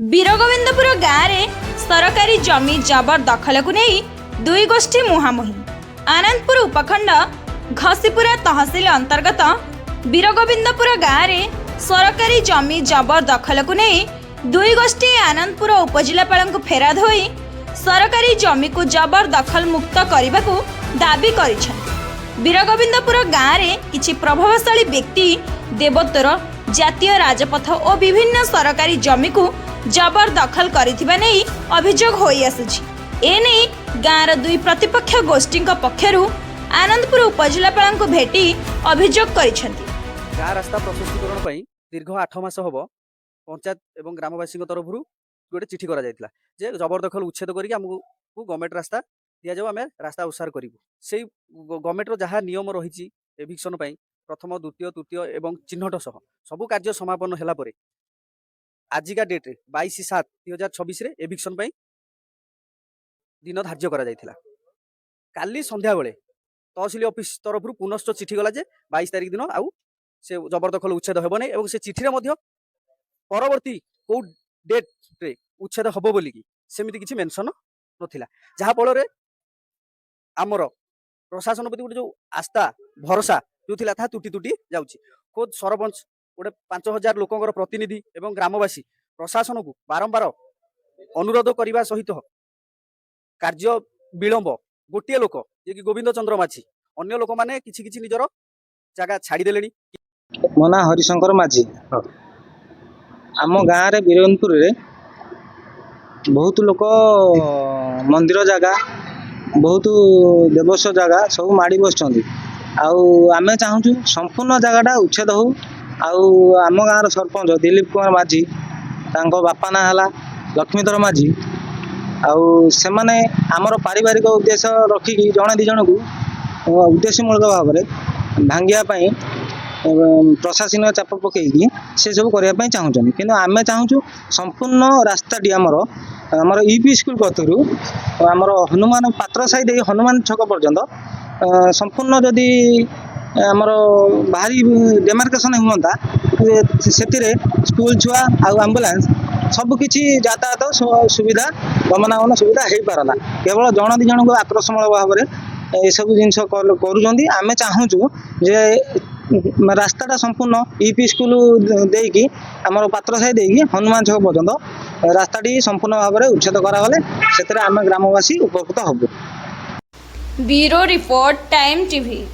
वीरगोविंदपुर गाँव में सरकारी जमी जबरदखल को नहीं दुई गोष्ठी मुहांमुही। आनंदपुर उपखंड घसीपुरा तहसिल अंतर्गत वीरगोविंदपुर गाँव में सरकारी जमी जबरदखल को नहीं दुई गोष्ठी आनंदपुर उपजिलापाल को फेराद होई सरकारी जमी को जबरदखल मुक्त करने को दाबी करिछन। वीरगोविंदपुर गाँव में किछि प्रभावशाली व्यक्ति देवोत्तर जातीय राजपथ और विभिन्न सरकारी जमी को जबरदखल करिथिबा नै अभियोग होई आसुछि। एने गाँवर दुई प्रतिपक्ष गोष्ठी पक्षरु आनंदपुर उपजिलापाल को भेटी अभियोग करिसेंति। गाँ रास्ता प्रशस्तीकरण पई दीर्घ 8 मास हबो पंचायत एवं ग्रामवासी तरफ गोटे चिठी करा जायतिला जे जबरदखल उच्छेद करके हमको गवर्नमेंट रास्ता दिया जाऊ, आमे रास्ता उसार करिवु। सेही गवर्नमेंट रो जहा नियम रहिछि एविक्शन पई प्रथम द्वितीय तृतीय एवं चिन्हट सह सबु कार्य समापन होला परे आजिका डेट रे 22/7/2026 रे एविक्शन पई दिन धार्य करा जायतिला। काली संध्या बेले तहसिल ऑफिस तरफ पुनश्च चिठी गला जे 22 तारिख दिन आउ से जबरदखल उच्छेद हेबो नै एवं से चिठी रे मध्य परवर्ती को डेट रे उच्छेद हबो बोली कि सेमिति किछि मेंशन नथिला, जहा फल रे आमर प्रशासन प्रति जो आस्था भरोसा जो थिला था तुटी तुटी जाउछि। खुद सरपंच गोटे 5000 लोकंकर प्रतिनिधि एवं ग्रामवासी प्रशासन को बारंबार अनुरोध करने सहित कार्य विलंब गोटे लोक जे कि गोविंद चंद्र माझी अन्य लोक माने किछि किछि निजर जगह छाड़ी देलेनी। मो ना हरिशंकर माझी। आम गाँव रे वीरगोविंदपुर रे बहुत लोक मंदिर जगह बहुत देवस्व जगह सब माड़ी बसुँच। आमे चाहूँ संपूर्ण जगहटा उच्छेद हो। आम गाँव सरपंच दिलीप कुमार माझी तांको बापा ना है लक्ष्मीधर माझी से माने आमर पारिवारिक उद्देश्य रखिकी जड़े दी जन को उद्देश्यमूलक भाव में भांगापी प्रशासन चाप पकईकी से सब करने चाहूँ कि आम चाहूँ संपूर्ण रास्ताटी आमर यूपी स्कूल कतरू आमर हनुमान पात्र साई दे हनुमान छक पर्यंत संपूर्ण जदि आमर बाहरी डेमार्केशन हुआ से स्कूल छुआ आम्बुलांस सबकि यातायात सुविधा गमनागमन सुविधा हो पारना। केवल जन दी जन को आक्रोशमूलक भाव में ये सब जिन आम चाहूँ जे रास्ताटा संपूर्ण यूपी स्कूल देकी आमर पात्र साई देकी हनुमान छक पर्यंत रास्ताटी संपूर्ण भाव में उच्छेद करागले से आम ग्रामवासी उपकृत हबु। Bureau report Time TV.